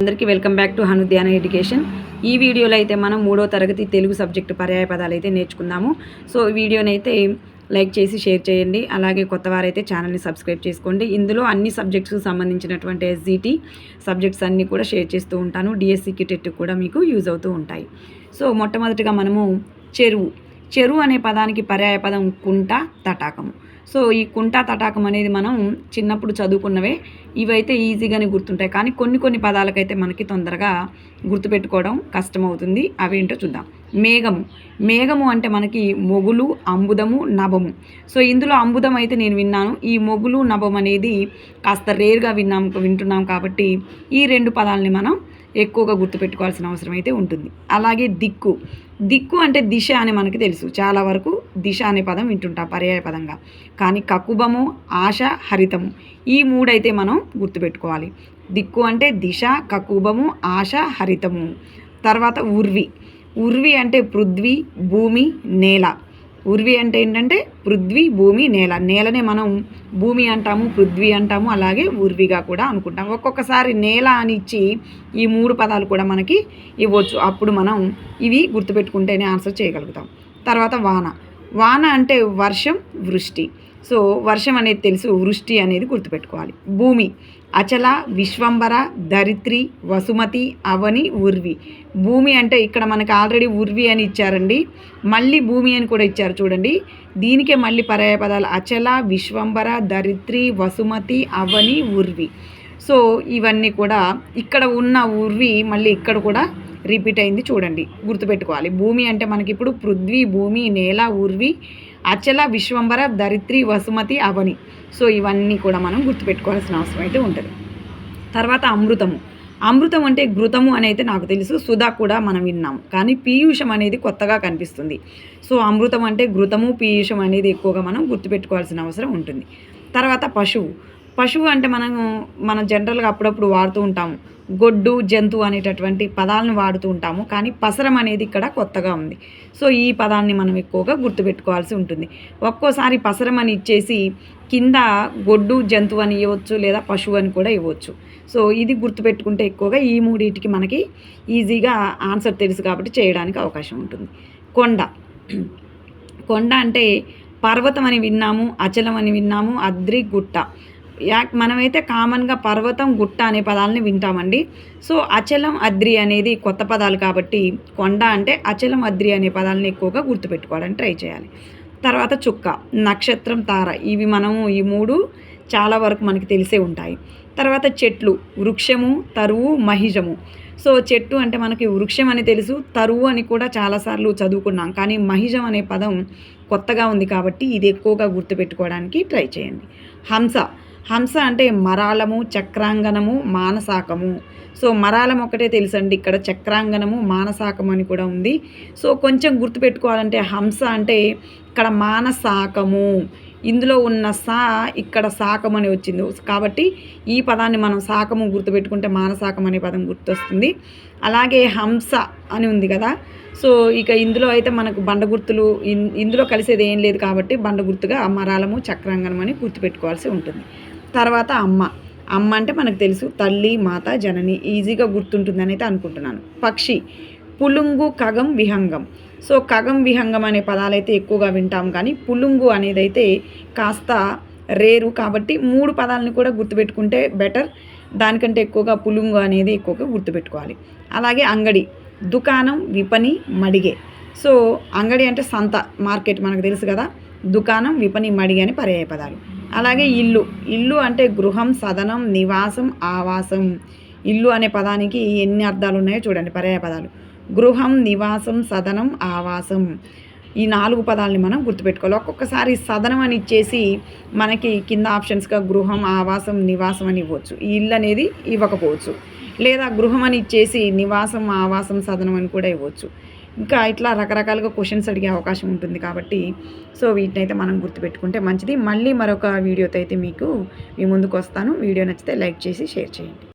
అందరికీ welcome back to హనుధ్యాన education. ఈ వీడియోలో అయితే మనం 3వ తరగతి తెలుగు సబ్జెక్టు పర్యాయ పదాలు అయితే నేర్చుకుందాము. సో ఈ వీడియోని అయితే లైక్ చేసి షేర్ చేయండి. అలాగే కొత్త వారైతే ఛానల్ని సబ్స్క్రైబ్ చేసుకోండి. ఇందులో అన్ని సబ్జెక్ట్స్కి సంబంధించినటువంటి ఎస్జిటి సబ్జెక్ట్స్ అన్నీ కూడా షేర్ చేస్తూ ఉంటాను. డిఎస్సికి టెట్ కూడా మీకు యూజ్ అవుతూ ఉంటాయి. సో మొట్టమొదటిగా మనము చెరువు అనే పదానికి పర్యాయ పదం కుంట, తటాకము. సో ఈ కుంట, తటాకం అనేది మనం చిన్నప్పుడు చదువుకున్నవే. ఇవైతే ఈజీగానే గుర్తుంటాయి, కానీ కొన్ని పదాలకైతే మనకి తొందరగా గుర్తుపెట్టుకోవడం కష్టమవుతుంది. అవేంటో చూద్దాం. మేఘము అంటే మనకి మొగులు, అంబుదము, నభము. సో ఇందులో అంబుదం అయితే నేను విన్నాను. ఈ మొగులు, నభం అనేది కాస్త రేర్గా వింటున్నాం కాబట్టి ఈ రెండు పదాలని మనం ఎక్కువగా గుర్తుపెట్టుకోవాల్సిన అవసరం అయితే ఉంటుంది. అలాగే దిక్కు అంటే దిశ అని మనకి తెలుసు. చాలా వరకు దిశ అనే పదం వింటుంటాం పర్యాయ పదంగా. కానీ కకుబము, ఆశ, హరితము ఈ మూడైతే మనం గుర్తుపెట్టుకోవాలి. దిక్కు అంటే దిశ, కకుబము, ఆశ, హరితము. తర్వాత ఉర్వి అంటే పృథ్వీ, భూమి, నేల. ఉర్వి అంటే ఏంటంటే పృథ్వీ, భూమి, నేల. నేలనే మనం భూమి అంటాము, పృథ్వీ అంటాము, అలాగే ఉర్విగా కూడా అనుకుంటాం. ఒక్కొక్కసారి నేల అని ఇచ్చి ఈ మూడు పదాలు కూడా మనకి ఇవ్వచ్చు. అప్పుడు మనం ఇవి గుర్తుపెట్టుకుంటేనే ఆన్సర్ చేయగలుగుతాం. తర్వాత వాన అంటే వర్షం, వృష్టి. సో వర్షం అనేది తెలుసు, వృష్టి అనేది గుర్తుపెట్టుకోవాలి. భూమి అచల, విశ్వంబర, ధరిత్రి, వసుమతి, అవని, ఉర్వి. భూమి అంటే ఇక్కడ మనకి ఆల్రెడీ ఉర్వి అని ఇచ్చారండి, మళ్ళీ భూమి అని కూడా ఇచ్చారు చూడండి. దీనికే మళ్ళీ పర్యాయ పదాలు అచల, విశ్వంబర, ధరిత్రి, వసుమతి, అవని, ఉర్వి. సో ఇవన్నీ కూడా ఇక్కడ ఉన్న ఉర్వి మళ్ళీ ఇక్కడ కూడా రిపీట్ అయింది చూడండి, గుర్తుపెట్టుకోవాలి. భూమి అంటే మనకి ఇప్పుడు పృథ్వీ, భూమి, నేల, ఉర్వి, అచల, విశ్వంబర, ధరిత్రి, వసుమతి, అవని. సో ఇవన్నీ కూడా మనం గుర్తుపెట్టుకోవాల్సిన అవసరం అయితే ఉంటుంది. తర్వాత అమృతం అంటే ఘృతము అని అయితే నాకు తెలుసు. సుధా కూడా మనం విన్నాము, కానీ పీయూషం అనేది కొత్తగా కనిపిస్తుంది. సో అమృతం అంటే ఘృతము, పీయూషం అనేది ఎక్కువగా మనం గుర్తుపెట్టుకోవాల్సిన అవసరం ఉంటుంది. తర్వాత పశువు అంటే మనం జనరల్గా అప్పుడప్పుడు వాడుతూ ఉంటాము. గొడ్డు, జంతువు అనేటటువంటి పదాలను వాడుతూ ఉంటాము, కానీ పసరం అనేది ఇక్కడ కొత్తగా ఉంది. సో ఈ పదాన్ని మనం ఎక్కువగా గుర్తుపెట్టుకోవాల్సి ఉంటుంది. ఒక్కోసారి పసరం అని ఇచ్చేసి కింద గొడ్డు, జంతువు అని ఇవ్వచ్చు, లేదా పశువు అని కూడా ఇవ్వచ్చు. సో ఇది గుర్తుపెట్టుకుంటే ఎక్కువగా ఈ మూడింటికి మనకి ఈజీగా ఆన్సర్ తెలుసు కాబట్టి చేయడానికి అవకాశం ఉంటుంది. కొండ అంటే పర్వతం అని విన్నాము, అచలం అని విన్నాము, అద్రి, గుట్ట. మనమైతే కామన్గా పర్వతం, గుట్ట అనే పదాలని వింటామండి. సో అచలం, అద్రి అనేది కొత్త పదాలు కాబట్టి కొండ అంటే అచలం, అద్రి అనే పదాలని ఎక్కువగా గుర్తుపెట్టుకోవడానికి ట్రై చేయాలి. తర్వాత చుక్క, నక్షత్రం, తార. ఇవి ఈ మూడు చాలా వరకు మనకి తెలిసే ఉంటాయి. తర్వాత చెట్లు, వృక్షము, తరువు, మహిజము. సో చెట్టు అంటే మనకి వృక్షం అని తెలుసు, తరువు అని కూడా చాలాసార్లు చదువుకున్నాం, కానీ మహిజం అనే పదం కొత్తగా ఉంది కాబట్టి ఇది ఎక్కువగా గుర్తుపెట్టుకోవడానికి ట్రై చేయండి. హంస అంటే మరాళము, చక్రాంగనము, మానసాకము. సో మరాళం ఒకటే తెలుసండి, ఇక్కడ చక్రాంగనము, మానసాకము అని కూడా ఉంది. సో కొంచెం గుర్తుపెట్టుకోవాలంటే హంస అంటే ఇక్కడ మానసాకము, ఇందులో ఉన్న సా ఇక్కడ సాకం అని వచ్చింది కాబట్టి ఈ పదాన్ని మనం సాకము గుర్తుపెట్టుకుంటే మానసాకం అనే పదం గుర్తొస్తుంది. అలాగే హంస అని ఉంది కదా, సో ఇక ఇందులో అయితే మనకు బండ గుర్తులు ఇందులో కలిసేది ఏం లేదు కాబట్టి బండ గుర్తుగా మరాళము, చక్రాంగనం అని గుర్తుపెట్టుకోవాల్సి ఉంటుంది. తర్వాత అమ్మ అంటే మనకు తెలుసు, తల్లి, మాత, జనని. ఈజీగా గుర్తుంటుందని అయితే అనుకుంటున్నాను. పక్షి పులుంగు, ఖగం, విహంగం. సో ఖగం, విహంగం అనే పదాలైతే ఎక్కువగా వింటాం, కానీ పులుంగు అనేది అయితే కాస్త రేరు కాబట్టి మూడు పదాలను కూడా గుర్తుపెట్టుకుంటే బెటర్. దానికంటే ఎక్కువగా పులుంగు అనేది ఎక్కువగా గుర్తుపెట్టుకోవాలి. అలాగే అంగడి, దుకాణం, విపణి, మడిగే. సో అంగడి అంటే సంత, మార్కెట్ మనకు తెలుసు కదా. దుకాణం, విపణి, మడిగే అని పర్యాయ పదాలు. అలాగే ఇల్లు అంటే గృహం, సదనం, నివాసం, ఆవాసం. ఇల్లు అనే పదానికి ఎన్ని అర్థాలు ఉన్నాయో చూడండి పర్యాయ పదాలు. గృహం, నివాసం, సదనం, ఆవాసం. ఈ 4 పదాలని మనం గుర్తుపెట్టుకోవాలి. ఒక్కొక్కసారి సదనం అని ఇచ్చేసి మనకి కింద ఆప్షన్స్గా గృహం, ఆవాసం, నివాసం అని ఇవ్వచ్చు. ఈ ఇల్లు అనేది ఇవ్వకపోవచ్చు, లేదా గృహం అని ఇచ్చేసి నివాసం, ఆవాసం, సదనం అని కూడా ఇవ్వచ్చు. ఇంకా ఇట్లా రకరకాలుగా క్వశ్చన్స్ అడిగే అవకాశం ఉంటుంది కాబట్టి సో వీటినైతే మనం గుర్తుపెట్టుకుంటే మంచిది. మళ్ళీ మరొక వీడియోతో అయితే మీ ముందుకు వస్తాను. వీడియో నచ్చితే లైక్ చేసి షేర్ చేయండి.